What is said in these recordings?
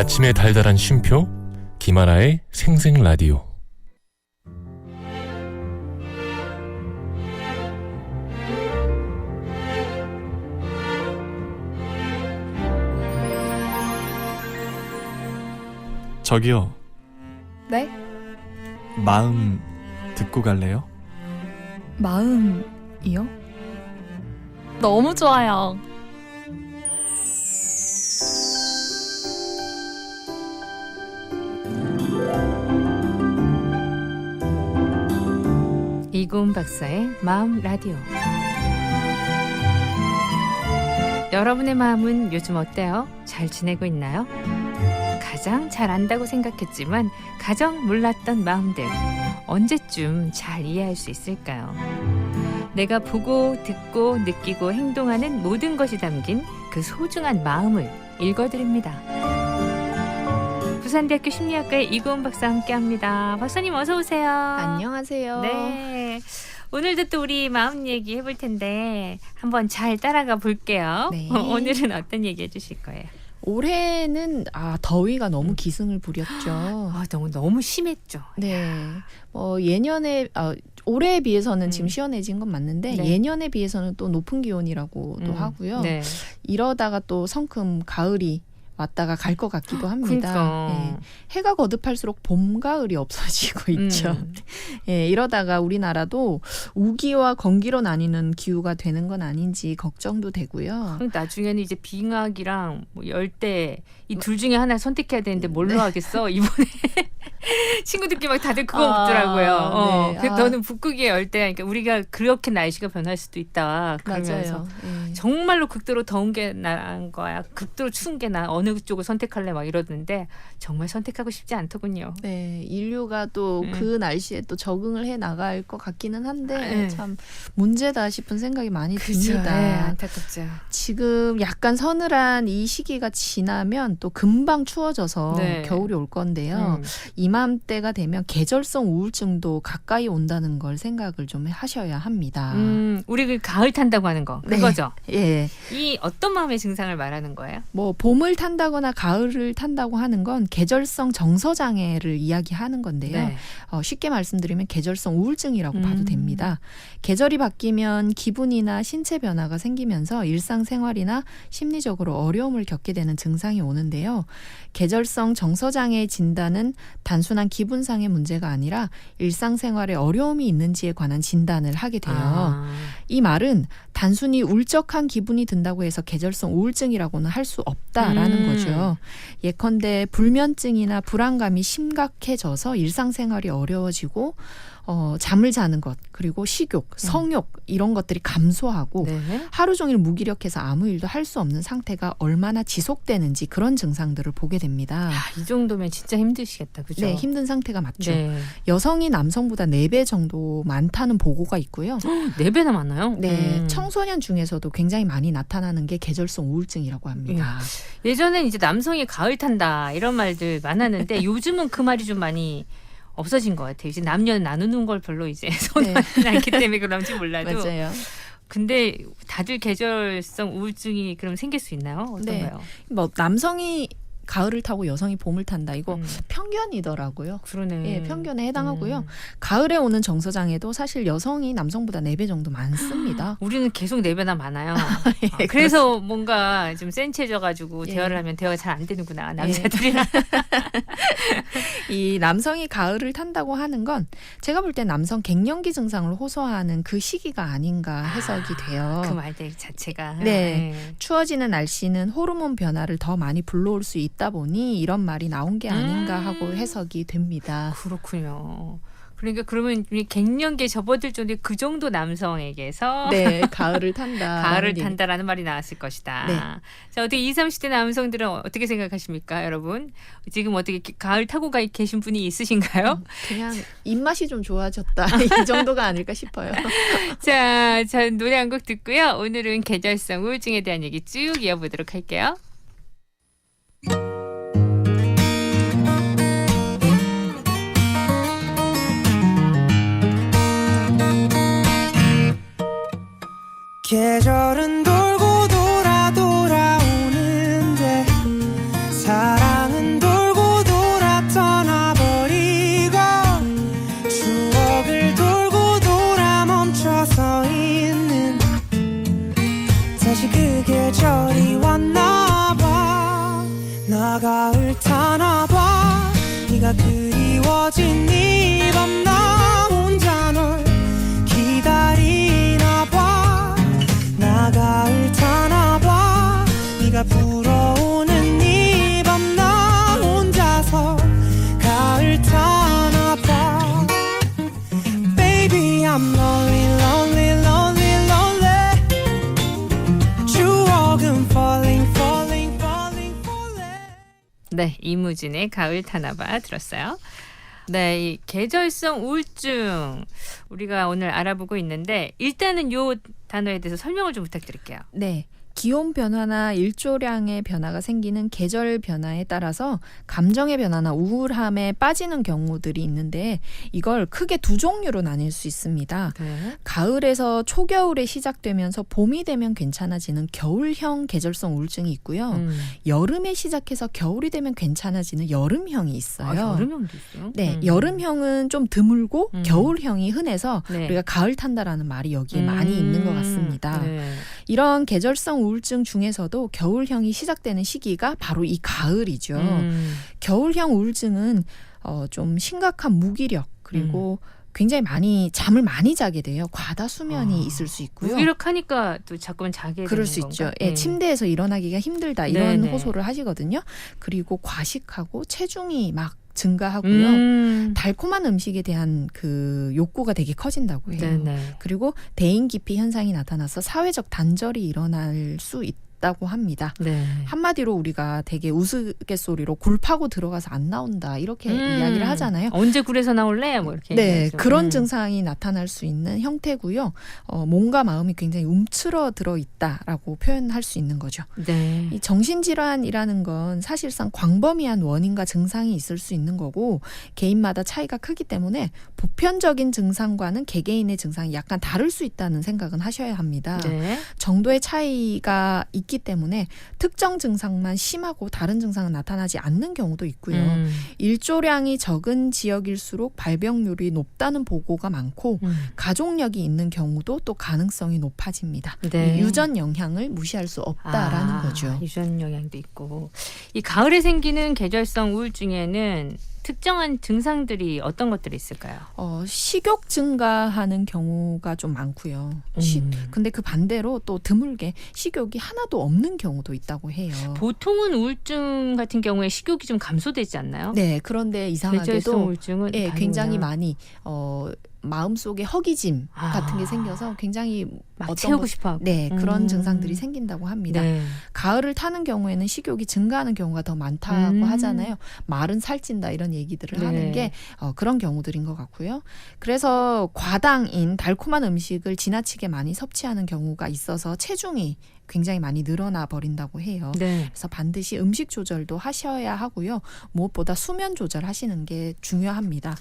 아침의 달달한 쉼표 김하나의 생생라디오. 저기요. 네? 마음 듣고 갈래요? 마음이요? 너무 좋아요. 이고은 박사의 마음 라디오. 여러분의 마음은 요즘 어때요? 잘 지내고 있나요? 가장 잘 안다고 생각했지만 가장 몰랐던 마음들, 언제쯤 잘 이해할 수 있을까요? 내가 보고 듣고 느끼고 행동하는 모든 것이 담긴 그 소중한 마음을 읽어드립니다. 부산대학교 심리학과의 이고은 박사 함께합니다. 박사님 어서 오세요. 안녕하세요. 네, 오늘도 또 우리 마음 얘기 해볼 텐데 한번 잘 따라가 볼게요. 네. 오늘은 어떤 얘기 해주실 거예요? 올해는 더위가 너무 기승을 부렸죠. 너무 심했죠. 네. 예년에 올해에 비해서는 지금 시원해진 건 맞는데 네. 예년에 비해서는 또 높은 기온이라고도 하고요. 네. 이러다가 또 성큼 가을이 왔다가 갈 것 같기도 합니다. 그러니까. 네. 해가 거듭할수록 봄, 가을이 없어지고 있죠. 예, 이러다가 우리나라도 우기와 건기로 나뉘는 기후가 되는 건 아닌지 걱정도 되고요. 나중에는 이제 빙하기랑 뭐 열대 이 둘 중에 하나 선택해야 되는데 뭘로 하겠어? 이번에 친구들끼리 막 다들 그거 묻더라고요. 네. 너는 북극의 열대니까 우리가 그렇게 날씨가 변할 수도 있다. 그러면서 맞아요. 예. 정말로 극도로 더운 게 나은 거야. 극도로 추운 게 나. 어느 쪽을 선택할래? 막 이러는데 정말 선택하고 싶지 않더군요. 네, 인류가 또 그 날씨에 또 적응을 해 나갈 것 같기는 한데 참 문제다 싶은 생각이 많이 듭니다. 네, 안타깝죠. 지금 약간 서늘한 이 시기가 지나면 또 금방 추워져서 네. 겨울이 올 건데요. 이맘때가 되면 계절성 우울증도 가까이 온다는 걸 생각을 좀 하셔야 합니다. 우리 그 가을 탄다고 하는 거 그거죠. 예. 이 어떤 마음의 증상을 말하는 거예요? 뭐 봄을 탄다거나 가을을 탄다고 하는 건 계절성 정서 장애를 이야기하는 건데요. 네. 쉽게 말씀드리면 계절성 우울증이라고 봐도 됩니다. 계절이 바뀌면 기분이나 신체 변화가 생기면서 일상생활이나 심리적으로 어려움을 겪게 되는 증상이 오는데요. 계절성 정서 장애의 진단은 단순한 기분상의 문제가 아니라 일상생활에 어려움이 있는지에 관한 진단을 하게 돼요. 이 말은 단순히 울적한 기분이 든다고 해서 계절성 우울증이라고는 할 수 없다라는 거죠. 예컨대 불면증이나 불안감이 심각해져서 일상생활이 어려워지고 잠을 자는 것, 그리고 식욕, 성욕 이런 것들이 감소하고 네. 하루 종일 무기력해서 아무 일도 할 수 없는 상태가 얼마나 지속되는지 그런 증상들을 보게 됩니다. 이 정도면 진짜 힘드시겠다. 그죠? 네, 힘든 상태가 맞죠. 네. 여성이 남성보다 4배 정도 많다는 보고가 있고요. 4배나 많아요? 네, 청소년 중에서도 굉장히 많이 나타나는 게 계절성 우울증이라고 합니다. 예전엔 이제 남성이 가을 탄다 이런 말들 많았는데 요즘은 그 말이 좀 많이 없어진 것 같아요. 이제 남녀 나누는 걸 별로 이제 선호하지 않기 때문에 그런지 몰라도. 맞아요. 근데 다들 계절성 우울증이 그럼 생길 수 있나요? 어떤가요? 뭐 남성이 가을을 타고 여성이 봄을 탄다. 이거 편견이더라고요. 그러네. 예, 편견에 해당하고요. 가을에 오는 정서장애도 사실 여성이 남성보다 4배 정도 많습니다. 우리는 계속 4배나 많아요. 예, 그래서 뭔가 좀 센치해져가지고 예. 대화를 하면 대화가 잘 안 되는구나. 남자들이랑. 이 남성이 가을을 탄다고 하는 건 제가 볼 때 남성 갱년기 증상을 호소하는 그 시기가 아닌가 해석이 돼요. 그 말 자체가. 네. 추워지는 날씨는 호르몬 변화를 더 많이 불러올 수 있다 보니 이런 말이 나온 게 아닌가 하고 해석이 됩니다. 그렇군요. 그러니까 그러면 우리 갱년기에 접어들 정도의 그 정도 남성에게서 네, 가을을 탄다. 가을을 탄다라는 말이 나왔을 것이다. 네. 자, 어떻게 20, 30대 남성들은 어떻게 생각하십니까, 여러분? 지금 어떻게 가을 타고 계신 분이 있으신가요? 그냥 입맛이 좀 좋아졌다. 이 정도가 아닐까 싶어요. 자, 노래 한 곡 듣고요. 오늘은 계절성 우울증에 대한 얘기 쭉 이어보도록 할게요. 계절은 돌고 돌아 돌아오는데 사랑은 다시 그 계절이 왔나봐. 나 가을 타나봐. 네가 그리워진 이 밤 나 혼자 널 기다리나봐. 나 가을 타나봐. 네가 불어오는 이 밤 나 혼자서 가을 타나봐. Baby I'm lonely lonely lonely lonely. 추억은 falling falling falling falling. 네, 이무진의 가을 타나봐 들었어요. 네, 이 계절성 우울증 우리가 오늘 알아보고 있는데 일단은 요 단어에 대해서 설명을 좀 부탁드릴게요. 네. 기온 변화나 일조량의 변화가 생기는 계절 변화에 따라서 감정의 변화나 우울함에 빠지는 경우들이 있는데 이걸 크게 두 종류로 나뉠 수 있습니다. 네. 가을에서 초겨울에 시작되면서 봄이 되면 괜찮아지는 겨울형 계절성 우울증이 있고요. 여름에 시작해서 겨울이 되면 괜찮아지는 여름형이 있어요. 아, 여름형도 있어요? 네, 여름형은 좀 드물고 겨울형이 흔해서 네. 우리가 가을 탄다라는 말이 여기에 많이 있는 것 같습니다. 네. 이런 계절성 우울증 중에서도 겨울형이 시작되는 시기가 바로 이 가을이죠. 겨울형 우울증은 좀 심각한 무기력 그리고 굉장히 많이 잠을 많이 자게 돼요. 과다 수면이 있을 수 있고요. 무기력하니까 또 자꾸만 자게 그럴 되는 수 건가? 있죠. 예, 침대에서 일어나기가 힘들다 이런 네네. 호소를 하시거든요. 그리고 과식하고 체중이 막 증가하고요. 달콤한 음식에 대한 그 욕구가 되게 커진다고 해요. 네네. 그리고 대인 기피 현상이 나타나서 사회적 단절이 일어날 수 있다고 합니다. 네. 한마디로 우리가 되게 우스갯소리로 굴 파고 들어가서 안 나온다 이렇게 이야기를 하잖아요. 언제 굴에서 나올래? 뭐 이렇게. 네, 얘기하죠. 그런 증상이 나타날 수 있는 형태고요. 몸과 마음이 굉장히 움츠러들어 있다라고 표현할 수 있는 거죠. 네. 이 정신질환이라는 건 사실상 광범위한 원인과 증상이 있을 수 있는 거고 개인마다 차이가 크기 때문에 보편적인 증상과는 개개인의 증상이 약간 다를 수 있다는 생각은 하셔야 합니다. 네. 정도의 차이가 있기 때문에 특정 증상만 심하고 다른 증상은 나타나지 않는 경우도 있고요. 일조량이 적은 지역일수록 발병률이 높다는 보고가 많고 가족력이 있는 경우도 또 가능성이 높아집니다. 네. 이 유전 영향을 무시할 수 없다라는 거죠. 유전 영향도 있고. 이 가을에 생기는 계절성 우울증에는 특정한 증상들이 어떤 것들이 있을까요? 식욕 증가하는 경우가 좀 많고요. 근데 그 반대로 또 드물게 식욕이 하나도 없는 경우도 있다고 해요. 보통은 우울증 같은 경우에 식욕이 좀 감소되지 않나요? 네, 그런데 계절성 이상하게도 우울증은 예, 다르구나. 굉장히 많이 마음속에 허기짐 같은 게 생겨서 굉장히 막 채우고 싶어하고. 네, 그런 증상들이 생긴다고 합니다. 네. 가을을 타는 경우에는 식욕이 증가하는 경우가 더 많다고 하잖아요. 말은 살찐다 이런 얘기들을 네. 하는 게 그런 경우들인 것 같고요. 그래서 과당인 달콤한 음식을 지나치게 많이 섭취하는 경우가 있어서 체중이 굉장히 많이 늘어나 버린다고 해요. 네. 그래서 반드시 음식 조절도 하셔야 하고요. 무엇보다 수면 조절하시는 게 중요합니다.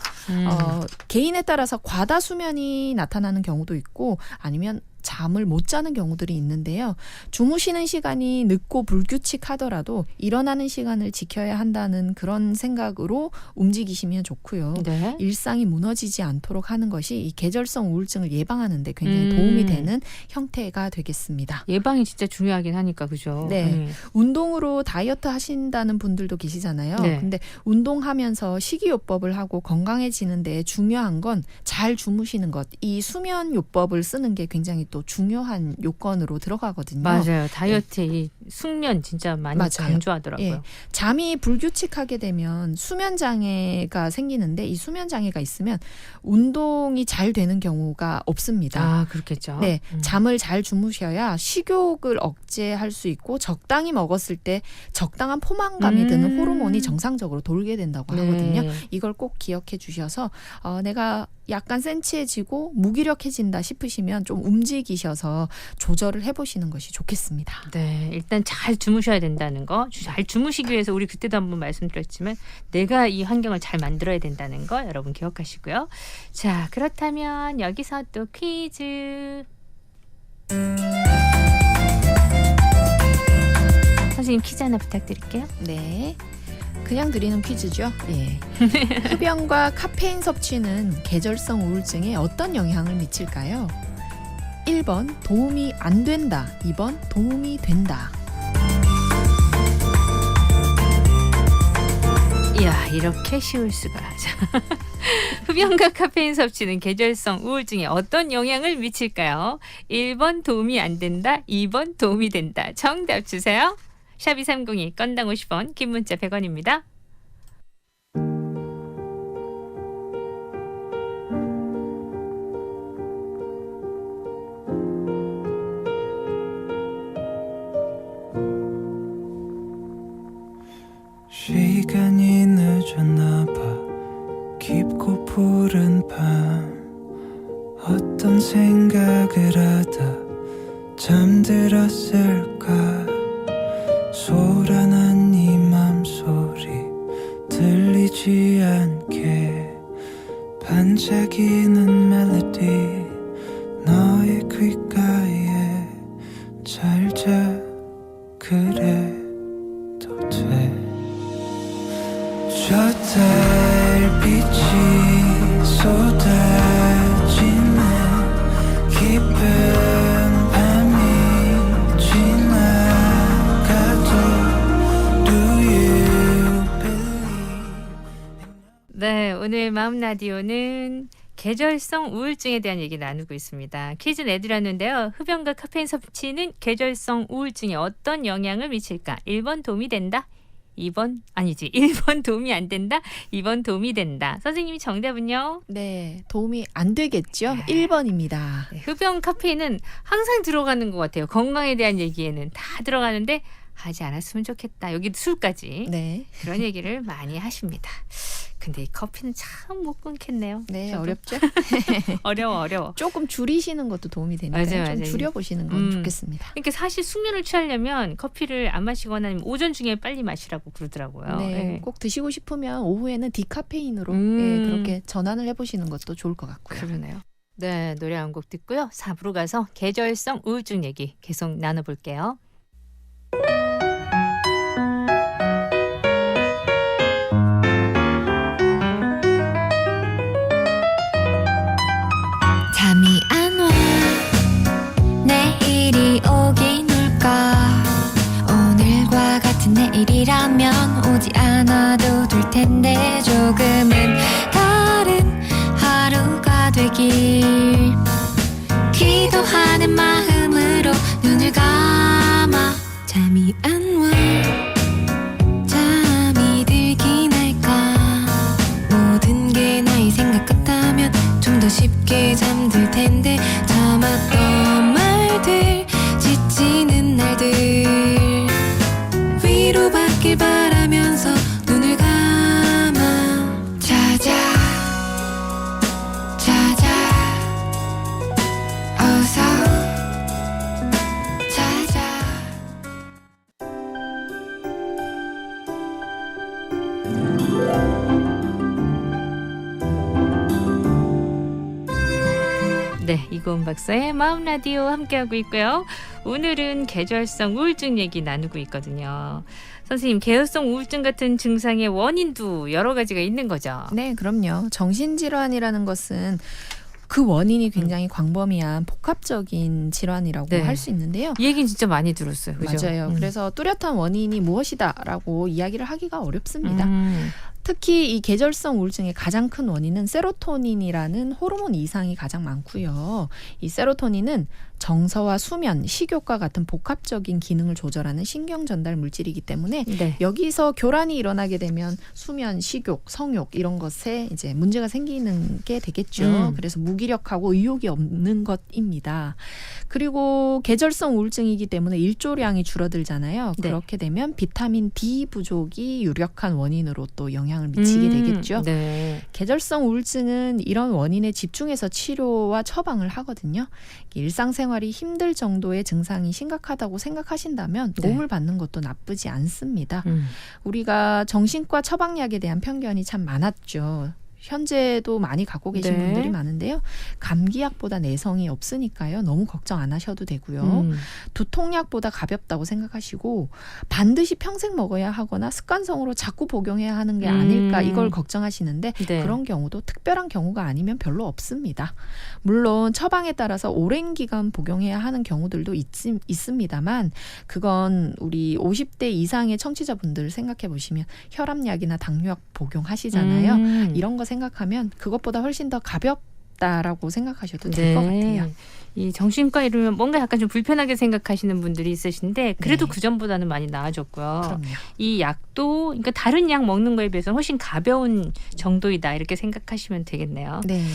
개인에 따라서 과다 수면이 나타나는 경우도 있고 아니면 잠을 못 자는 경우들이 있는데요. 주무시는 시간이 늦고 불규칙하더라도 일어나는 시간을 지켜야 한다는 그런 생각으로 움직이시면 좋고요. 네. 일상이 무너지지 않도록 하는 것이 이 계절성 우울증을 예방하는 데 굉장히 도움이 되는 형태가 되겠습니다. 예방이 진짜 중요하긴 하니까 그죠? 네. 운동으로 다이어트 하신다는 분들도 계시잖아요. 네. 근데 운동하면서 식이요법을 하고 건강해지는 데 중요한 건 잘 주무시는 것. 이 수면요법을 쓰는 게 굉장히 또 중요한 요건으로 들어가거든요. 맞아요. 다이어트에 이 숙면 진짜 많이 맞아요. 강조하더라고요. 예. 잠이 불규칙하게 되면 수면 장애가 생기는데 이 수면 장애가 있으면 운동이 잘 되는 경우가 없습니다. 아, 그렇겠죠. 네, 잠을 잘 주무셔야 식욕을 억제할 수 있고 적당히 먹었을 때 적당한 포만감이 드는 호르몬이 정상적으로 돌게 된다고 하거든요. 네. 이걸 꼭 기억해 주셔서 내가 약간 센치해지고 무기력해진다 싶으시면 좀 움직이셔서 조절을 해보시는 것이 좋겠습니다. 네, 일단 잘 주무셔야 된다는 거. 잘 주무시기 위해서 우리 그때도 한번 말씀드렸지만 내가 이 환경을 잘 만들어야 된다는 거 여러분 기억하시고요. 자, 그렇다면 여기서 또 퀴즈. 선생님 퀴즈 하나 부탁드릴게요. 네. 그냥 드리는 퀴즈죠. 예. 흡연과 카페인 섭취는 계절성 우울증에 어떤 영향을 미칠까요? 1번 도움이 안 된다. 2번 도움이 된다. 이야, 이렇게 쉬울 수가. 흡연과 카페인 섭취는 계절성 우울증에 어떤 영향을 미칠까요? 1번 도움이 안 된다, 2번 도움이 된다. 정답 주세요. 샵 2302 건당 50원, 긴 문자 100원입니다. 시간이 늦었나 봐 깊고 푸른 밤 어떤 생각을 하다 잠들었을까 소란한 네 맘소리 들리지 않게 반짝이는 멜로디 너의 귓가에 잘 자 그래도 돼 저 달빛이 쏟아지는 깊은 밤이 지나가도 Do you believe 네, 오늘 마음 라디오는 계절성 우울증에 대한 얘기 나누고 있습니다. 퀴즈 내드렸는데요. 흡연과 카페인 섭취는 계절성 우울증에 어떤 영향을 미칠까? 1번 도움이 된다. 1번 도움이 안 된다. 2번 도움이 된다. 선생님이 정답은요? 네, 도움이 안 되겠죠. 1번입니다. 네, 흡연 카페인은 항상 들어가는 것 같아요. 건강에 대한 얘기에는 다 들어가는데 하지 않았으면 좋겠다. 여기 술까지. 네, 그런 얘기를 많이 하십니다. 근데 이 커피는 참 못 끊겠네요. 네, 저도. 어렵죠. 어려워. 조금 줄이시는 것도 도움이 되니까요. 맞아요. 좀 줄여보시는 건 음. 좋겠습니다. 그러니까 사실 숙면을 취하려면 커피를 안 마시거나 아니면 오전 중에 빨리 마시라고 그러더라고요. 네, 네. 꼭 드시고 싶으면 오후에는 디카페인으로 그렇게 전환을 해보시는 것도 좋을 것 같고요. 그러네요. 네, 노래 한 곡 듣고요. 4부로 가서 계절성 우울증 얘기 계속 나눠볼게요. 잠이 안 와 내일이 오긴 올까 오늘과 같은 내일이라면 오지 않아도 될 텐데 조금은 다른 하루가 되길 기도하는 마음으로 눈을 감아 잠이 안 와 잠이 들긴 할까 모든 게 나의 생각 같다면 좀 더 쉽게 잠들 텐데 참았던 말들 지치는 날들 위로받길 바라면서 눈을 감아 찾아 어서 찾아 네, 이고은 박사의 마음 라디오 함께하고 있고요. 오늘은 계절성 우울증 얘기 나누고 있거든요. 선생님, 계절성 우울증 같은 증상의 원인도 여러 가지가 있는 거죠? 네, 그럼요. 정신질환이라는 것은 그 원인이 굉장히 광범위한 복합적인 질환이라고 네. 할 수 있는데요. 이 얘기는 진짜 많이 들었어요. 그죠? 맞아요. 그래서 뚜렷한 원인이 무엇이다라고 이야기를 하기가 어렵습니다. 음. 특히 이 계절성 우울증의 가장 큰 원인은 세로토닌이라는 호르몬 이상이 가장 많고요. 이 세로토닌은 정서와 수면, 식욕과 같은 복합적인 기능을 조절하는 신경 전달 물질이기 때문에 네. 여기서 교란이 일어나게 되면 수면, 식욕, 성욕 이런 것에 이제 문제가 생기는 게 되겠죠. 그래서 무기력하고 의욕이 없는 것입니다. 그리고 계절성 우울증이기 때문에 일조량이 줄어들잖아요. 네. 그렇게 되면 비타민 D 부족이 유력한 원인으로 또 영향을 미치게 되겠죠. 네. 계절성 우울증은 이런 원인에 집중해서 치료와 처방을 하거든요. 일상생활이 힘들 정도의 증상이 심각하다고 생각하신다면 네. 도움을 받는 것도 나쁘지 않습니다. 음. 우리가 정신과 처방약에 대한 편견이 참 많았죠. 현재도 많이 갖고 계신 네. 분들이 많은데요. 감기약보다 내성이 없으니까요. 너무 걱정 안 하셔도 되고요. 두통약보다 가볍다고 생각하시고 반드시 평생 먹어야 하거나 습관성으로 자꾸 복용해야 하는 게 아닐까 이걸 걱정하시는데 네. 그런 경우도 특별한 경우가 아니면 별로 없습니다. 물론 처방에 따라서 오랜 기간 복용해야 하는 경우들도 있습니다만 그건 우리 50대 이상의 청취자분들 생각해 보시면 혈압약이나 당뇨약 복용하시잖아요. 이런 거 생각하면 그것보다 훨씬 더 가볍다라고 생각하셔도 될 것 같아요. 이 정신과 이러면 뭔가 약간 좀 불편하게 생각하시는 분들이 있으신데 그래도 네. 그전보다는 많이 나아졌고요. 그럼요. 이 약도 그러니까 다른 약 먹는 거에 비해서 훨씬 가벼운 정도이다 이렇게 생각하시면 되겠네요. 네.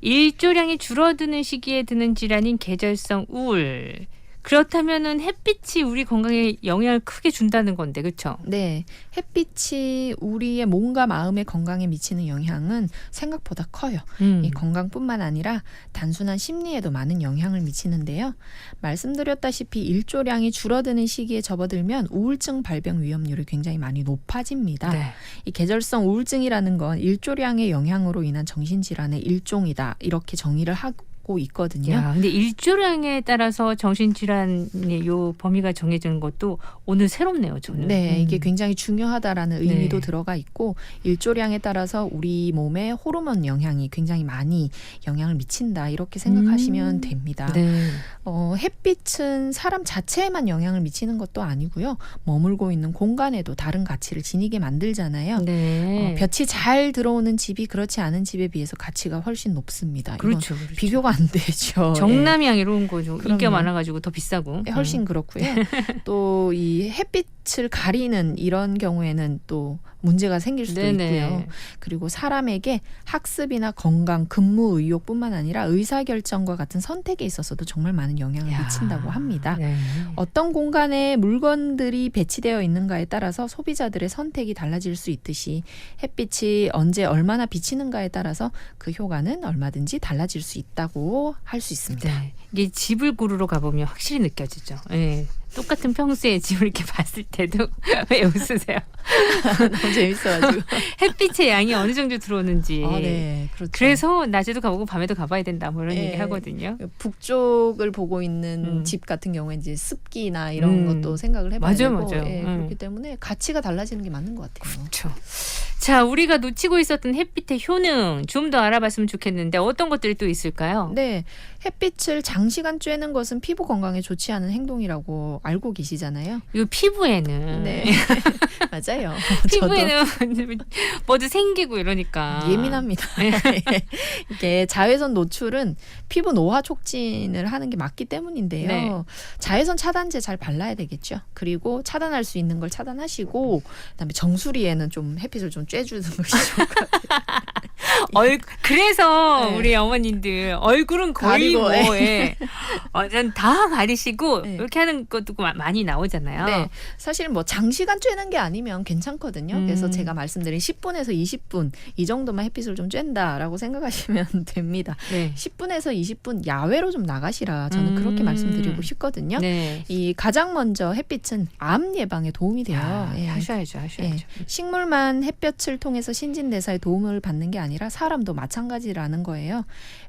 일조량이 줄어드는 시기에 드는 질환인 계절성 우울. 그렇다면은 햇빛이 우리 건강에 영향을 크게 준다는 건데, 그렇죠? 네. 햇빛이 우리의 몸과 마음의 건강에 미치는 영향은 생각보다 커요. 이 건강뿐만 아니라 단순한 심리에도 많은 영향을 미치는데요. 말씀드렸다시피 일조량이 줄어드는 시기에 접어들면 우울증 발병 위험률이 굉장히 많이 높아집니다. 네. 이 계절성 우울증이라는 건 일조량의 영향으로 인한 정신질환의 일종이다. 이렇게 정의를 하고 있거든요. 야, 근데 일조량에 따라서 정신질환의 요 범위가 정해지는 것도 오늘 새롭네요, 저는. 네, 이게 굉장히 중요하다라는 의미도 네. 들어가 있고 일조량에 따라서 우리 몸에 호르몬 영향이 굉장히 많이 영향을 미친다 이렇게 생각하시면 됩니다. 네. 햇빛은 사람 자체에만 영향을 미치는 것도 아니고요. 머물고 있는 공간에도 다른 가치를 지니게 만들잖아요. 네. 볕이 잘 들어오는 집이 그렇지 않은 집에 비해서 가치가 훨씬 높습니다. 이건 그렇죠. 그렇죠. 비교가 안 되죠. 정남향 이런 거 좀 인기가 그럼요. 많아가지고 더 비싸고. 예, 훨씬 그렇고요. 또 이 햇빛을 가리는 이런 경우에는 또 문제가 생길 수도 네네. 있고요. 그리고 사람에게 학습이나 건강, 근무 의욕뿐만 아니라 의사결정과 같은 선택에 있어서도 정말 많은 영향을 야. 미친다고 합니다. 네. 어떤 공간에 물건들이 배치되어 있는가에 따라서 소비자들의 선택이 달라질 수 있듯이 햇빛이 언제 얼마나 비치는가에 따라서 그 효과는 얼마든지 달라질 수 있다고 할 수 있습니다. 네. 이게 집을 고르러 가보면 확실히 느껴지죠. 예. 똑같은 평수의 집을 이렇게 봤을 때도 왜 웃으세요? 너무 재밌어가지고. 햇빛의 양이 어느 정도 들어오는지. 네, 그렇죠. 그래서 낮에도 가보고 밤에도 가봐야 된다 뭐 이런 예. 얘기 하거든요. 북쪽을 보고 있는 집 같은 경우에 이제 습기나 이런 것도 생각을 해봐야 맞아요, 되고 맞아요. 예, 그렇기 때문에 가치가 달라지는 게 맞는 것 같아요. 그렇죠. 자, 우리가 놓치고 있었던 햇빛의 효능 좀 더 알아봤으면 좋겠는데 어떤 것들이 또 있을까요? 네, 햇빛을 장시간 쬐는 것은 피부 건강에 좋지 않은 행동이라고 알고 계시잖아요. 이 피부에는 네, 맞아요. 피부에는 뭐도 생기고 이러니까 저도 예민합니다. 이게 자외선 노출은 피부 노화 촉진을 하는 게 맞기 때문인데요. 네. 자외선 차단제 잘 발라야 되겠죠. 그리고 차단할 수 있는 걸 차단하시고 그다음에 정수리에는 좀 햇빛을 좀 쬐주는 것이 좋을 것 같아요. 그래서 네. 우리 어머님들 얼굴은 거의 가리고, 뭐에 완전 다 가리시고 네. 이렇게 하는 것도 많이 나오잖아요. 네, 사실 뭐 장시간 쬐는 게 아니면 괜찮거든요. 그래서 제가 말씀드린 10분에서 20분 이 정도만 햇빛을 좀 쬐다라고 생각하시면 됩니다. 네. 10분에서 20분 야외로 좀 나가시라 저는 그렇게 말씀드리고 싶거든요. 네. 이 가장 먼저 햇빛은 암 예방에 도움이 돼요. 예. 하셔야죠. 예. 식물만 햇볕을 통해서 신진대사에 도움을 받는 게 아니라 사람도 마찬가지라는 거예요.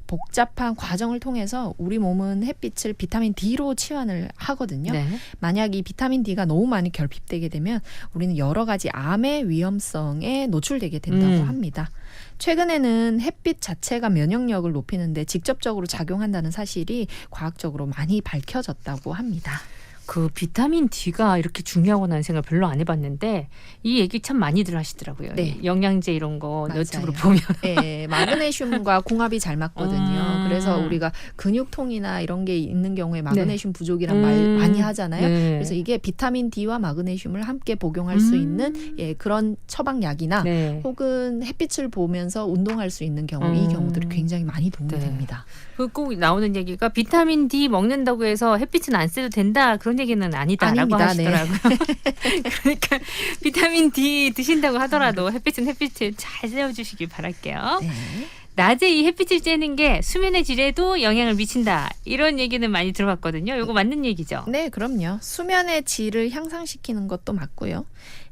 복잡한 과정을 통해서 우리 몸은 햇빛을 비타민 D로 치환을 하거든요. 네. 만약 이 비타민 D가 너무 많이 결핍되게 되면 우리는 여러 가지 암의 위험성에 노출되게 된다고 합니다. 최근에는 햇빛 자체가 면역력을 높이는데 직접적으로 작용한다는 사실이 과학적으로 많이 밝혀졌다고 합니다. 그 비타민 D가 이렇게 중요하고 나는 생각을 별로 안 해봤는데 이 얘기 참 많이들 하시더라고요. 네. 영양제 이런 거 맞아요. 유튜브로 보면. 예, 마그네슘과 궁합이 잘 맞거든요. 그래서 우리가 근육통이나 이런 게 있는 경우에 마그네슘 부족이란 말 많이 하잖아요. 네. 그래서 이게 비타민 D와 마그네슘을 함께 복용할 수 있는 예, 그런 처방약이나 네. 혹은 햇빛을 보면서 운동할 수 있는 경우 이 경우들이 굉장히 많이 도움이 네. 됩니다. 꼭 나오는 얘기가 비타민 D 먹는다고 해서 햇빛은 안 쐬도 된다 그런 얘기는 아니다라고 아닙니다. 하시더라고요. 그러니까 비타민 D 드신다고 하더라도 햇빛은 햇빛을 잘 쐬어주시길 바랄게요. 네. 낮에 이 햇빛을 쬐는 게 수면의 질에도 영향을 미친다. 이런 얘기는 많이 들어봤거든요. 이거 맞는 얘기죠? 네, 그럼요. 수면의 질을 향상시키는 것도 맞고요.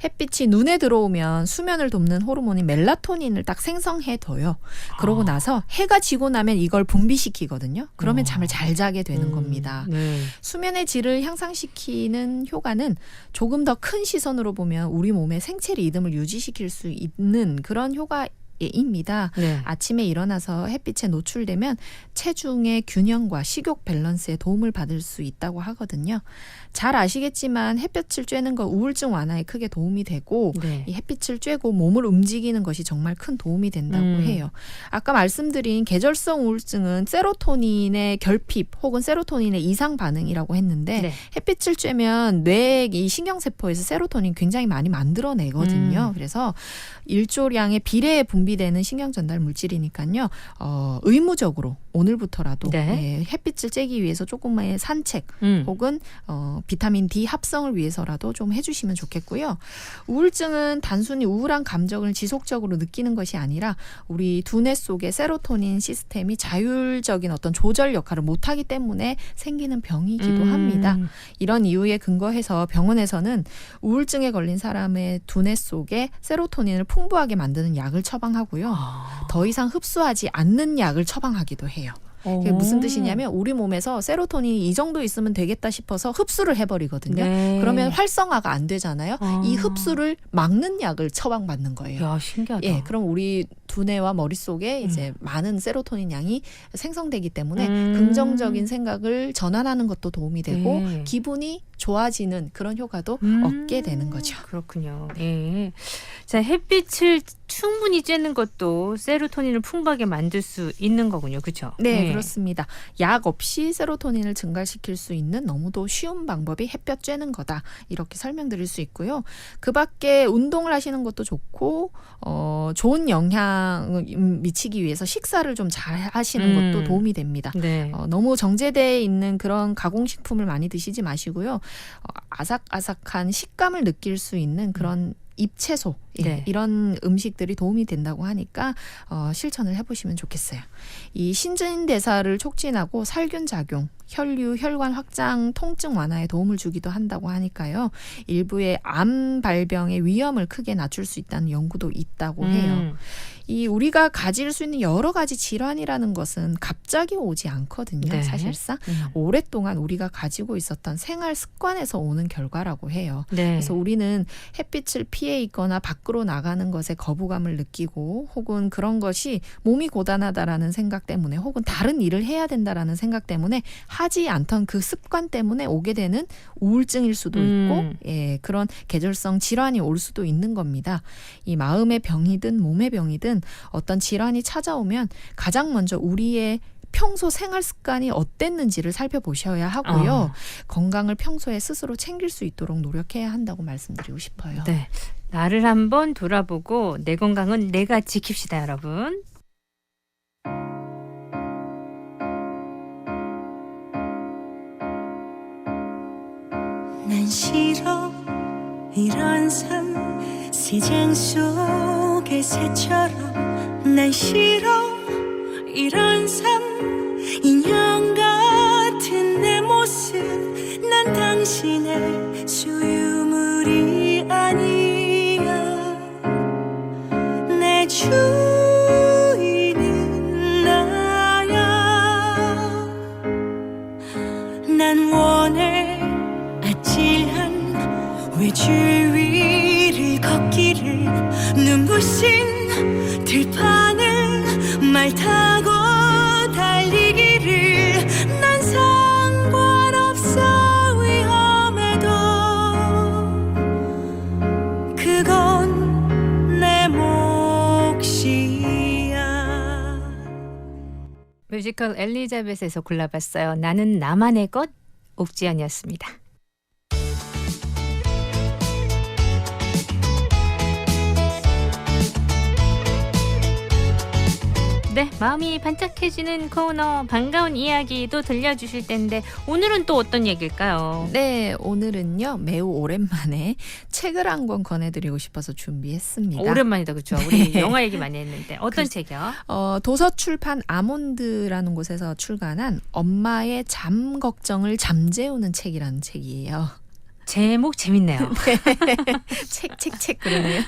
햇빛이 눈에 들어오면 수면을 돕는 호르몬인 멜라토닌을 딱 생성해둬요. 그러고 나서 해가 지고 나면 이걸 분비시키거든요. 그러면 잠을 잘 자게 되는 겁니다. 네. 수면의 질을 향상시키는 효과는 조금 더 큰 시선으로 보면 우리 몸의 생체 리듬을 유지시킬 수 있는 그런 효과입니다. 네. 아침에 일어나서 햇빛에 노출되면 체중의 균형과 식욕 밸런스에 도움을 받을 수 있다고 하거든요. 잘 아시겠지만 햇볕을 쬐는 거 우울증 완화에 크게 도움이 되고 네. 이 햇빛을 쬐고 몸을 움직이는 것이 정말 큰 도움이 된다고 해요. 아까 말씀드린 계절성 우울증은 세로토닌의 결핍 혹은 세로토닌의 이상 반응이라고 했는데 네. 햇빛을 쬐면 뇌의 이 신경세포에서 세로토닌 굉장히 많이 만들어내거든요. 그래서 일조량의 비례에 분비되는 신경전달 물질이니까요. 의무적으로 오늘부터라도 네. 햇빛을 쬐기 위해서 조금만의 산책 혹은 비타민 D 합성을 위해서라도 좀 해주시면 좋겠고요. 우울증은 단순히 우울한 감정을 지속적으로 느끼는 것이 아니라 우리 두뇌 속의 세로토닌 시스템이 자율적인 어떤 조절 역할을 못하기 때문에 생기는 병이기도 합니다. 이런 이유에 근거해서 병원에서는 우울증에 걸린 사람의 두뇌 속에 세로토닌을 풍부하게 만드는 약을 처방하고요. 더 이상 흡수하지 않는 약을 처방하기도 해요. 그게 무슨 뜻이냐면 우리 몸에서 세로토닌이 이 정도 있으면 되겠다 싶어서 흡수를 해버리거든요. 네. 그러면 활성화가 안 되잖아요. 이 흡수를 막는 약을 처방받는 거예요. 야, 신기하다. 예, 그럼 우리 두뇌와 머릿속에 이제 많은 세로토닌 양이 생성되기 때문에 긍정적인 생각을 전환하는 것도 도움이 되고 네. 기분이 좋아지는 그런 효과도 얻게 되는 거죠. 그렇군요. 예. 자, 햇빛을 충분히 쬐는 것도 세로토닌을 풍부하게 만들 수 있는 거군요. 그렇죠? 네, 그렇습니다. 약 없이 세로토닌을 증가시킬 수 있는 너무도 쉬운 방법이 햇볕 쬐는 거다. 이렇게 설명드릴 수 있고요. 그 밖에 운동을 하시는 것도 좋고 좋은 영향을 미치기 위해서 식사를 좀 잘 하시는 것도 도움이 됩니다. 네. 너무 정제되어 있는 그런 가공식품을 많이 드시지 마시고요. 아삭아삭한 식감을 느낄 수 있는 그런 잎채소 네. 이런 음식들이 도움이 된다고 하니까 실천을 해보시면 좋겠어요. 이 신진대사를 촉진하고 살균 작용, 혈류, 혈관 확장, 통증 완화에 도움을 주기도 한다고 하니까요. 일부의 암 발병의 위험을 크게 낮출 수 있다는 연구도 있다고 해요. 이 우리가 가질 수 있는 여러 가지 질환이라는 것은 갑자기 오지 않거든요. 네. 사실상 오랫동안 우리가 가지고 있었던 생활 습관에서 오는 결과라고 해요. 네. 그래서 우리는 햇빛을 피해 있거나 밖으로 나가는 것에 거부감을 느끼고 혹은 그런 것이 몸이 고단하다라는 생각 때문에 혹은 다른 일을 해야 된다라는 생각 때문에 하지 않던 그 습관 때문에 오게 되는 우울증일 수도 있고 예, 그런 계절성 질환이 올 수도 있는 겁니다. 이 마음의 병이든 몸의 병이든 어떤 질환이 찾아오면 가장 먼저 우리의 평소 생활 습관이 어땠는지를 살펴보셔야 하고요. 건강을 평소에 스스로 챙길 수 있도록 노력해야 한다고 말씀드리고 싶어요. 네. 나를 한번 돌아보고 내 건강은 내가 지킵시다, 여러분. 난 싫어 이런 삶 시장 속의 새처럼 난 싫어 이런 삶 인형 같은 내 모습 난 당신의 소유물이 아니야 내 주인은 나야 난 원해 아찔한 외줄 위를 걷기를 눈부신 들판을 말 타고 달리기를 난 상관없어 위험해도 그건 내 몫이야. 뮤지컬 엘리자벳에서 골라봤어요. 나는 나만의 것, 옥지연이었습니다. 네, 네, 마음이 반짝해지는 코너 반가운 이야기도 들려주실 텐데 오늘은 또 어떤 얘기일까요? 네, 오늘은요 매우 오랜만에 책을 한 권 권해드리고 싶어서 준비했습니다. 오랜만이다, 그렇죠? 우리 네. 영화 얘기 많이 했는데 어떤 책이요? 도서출판 아몬드라는 곳에서 출간한 엄마의 잠 걱정을 잠재우는 책이라는 책이에요. 제목 재밌네요. 책 그러네요.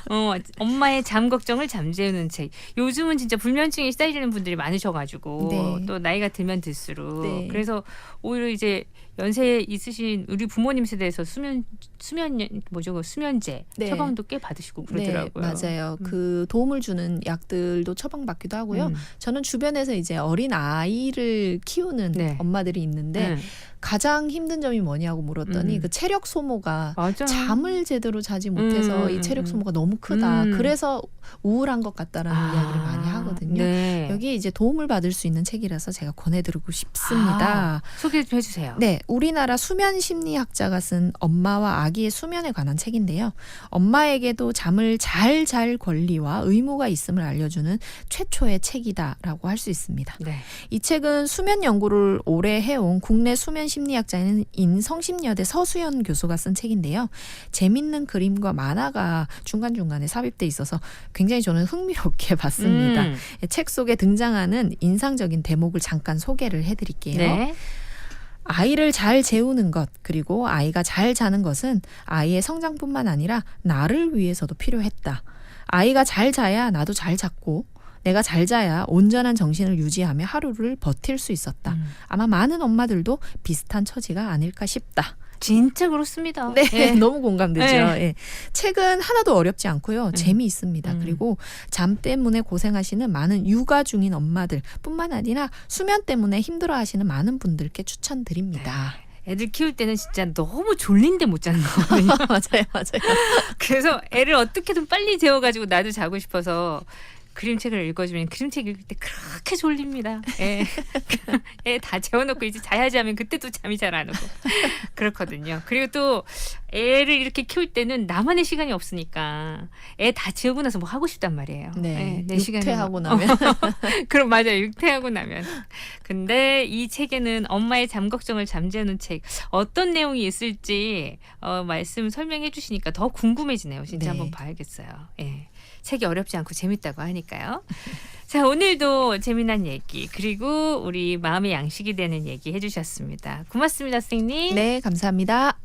엄마의 잠 걱정을 잠재우는 책. 요즘은 진짜 불면증에 시달리는 분들이 많으셔가지고 네. 또 나이가 들면 들수록 네. 그래서 오히려 이제 연세 있으신 우리 부모님 세대에서 수면제 네. 처방도 꽤 받으시고 그러더라고요. 네, 맞아요. 그 도움을 주는 약들도 처방받기도 하고요. 저는 주변에서 이제 어린 아이를 키우는 네. 엄마들이 있는데 가장 힘든 점이 뭐냐고 물었더니 그 체력 소모가 맞아. 잠을 제대로 자지 못해서 이 체력 소모가 너무 크다. 그래서 우울한 것 같다라는 이야기를 많이 하거든요. 네. 여기 이제 도움을 받을 수 있는 책이라서 제가 권해드리고 싶습니다. 소개 좀 해주세요. 네, 우리나라 수면 심리학자가 쓴 엄마와 아기의 수면에 관한 책인데요. 엄마에게도 잠을 잘 잘 권리와 의무가 있음을 알려주는 최초의 책이다라고 할 수 있습니다. 네. 이 책은 수면 연구를 오래 해온 국내 수면 심리학자인 성심여대 서수연 교수가 쓴 책인데요. 재밌는 그림과 만화가 중간중간에 삽입돼 있어서 굉장히 저는 흥미롭게 봤습니다. 책 속에 등장하는 인상적인 대목을 잠깐 소개를 해드릴게요. 네. 아이를 잘 재우는 것, 그리고 아이가 잘 자는 것은 아이의 성장뿐만 아니라 나를 위해서도 필요했다. 아이가 잘 자야 나도 잘 잤고 내가 잘 자야 온전한 정신을 유지하며 하루를 버틸 수 있었다. 아마 많은 엄마들도 비슷한 처지가 아닐까 싶다. 진짜 그렇습니다. 네, 예. 너무 공감되죠. 네. 예. 책은 하나도 어렵지 않고요. 재미있습니다. 그리고 잠 때문에 고생하시는 많은 육아 중인 엄마들 뿐만 아니라 수면 때문에 힘들어하시는 많은 분들께 추천드립니다. 애들 키울 때는 진짜 너무 졸린데 못 자는 거거든요. 맞아요. 그래서 애를 어떻게든 빨리 재워가지고 나도 자고 싶어서 그림책을 읽어주면 그림책 읽을 때 그렇게 졸립니다. 애 다 재워놓고 이제 자야지 하면 그때도 잠이 잘 안 오고 그렇거든요. 그리고 또 애를 이렇게 키울 때는 나만의 시간이 없으니까 애 다 재우고 나서 뭐 하고 싶단 말이에요. 네, 내 시간이 육퇴하고 나면. 그럼 맞아요. 육퇴하고 나면. 근데 이 책에는 엄마의 잠 걱정을 잠재우는 책 어떤 내용이 있을지 말씀 설명해 주시니까 더 궁금해지네요. 진짜 네. 한번 봐야겠어요. 예. 책이 어렵지 않고 재밌다고 하니까요. 자, 오늘도 재미난 얘기 그리고 우리 마음의 양식이 되는 얘기 해주셨습니다. 고맙습니다, 선생님. 네, 감사합니다.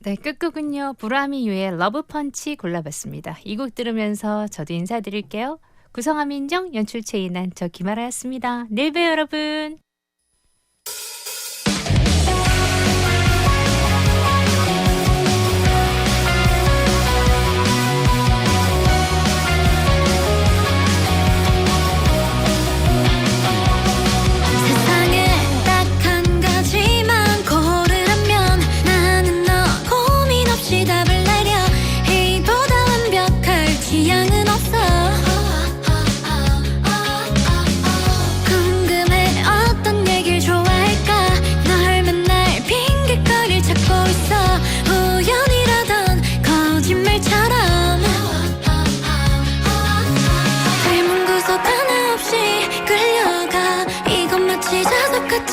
네, 끝곡은요. 브라미 유의 러브펀치 골라봤습니다. 이 곡 들으면서 저도 인사드릴게요. 구성함 민정, 연출 최인한, 저 김아라였습니다. 내일 봬요, 여러분. 세상에 딱 한 가지만 고르라면 나는 너 고민 없이 답을 내려 A보다 완벽할 취향은 없어 궁금해 어떤 얘길 좋아할까 널 맨날 핑계거리를 찾고 있어 우연이라던 거짓말처럼 닮은 구석 하나 없이 끌려가 이건 마치 자석 같지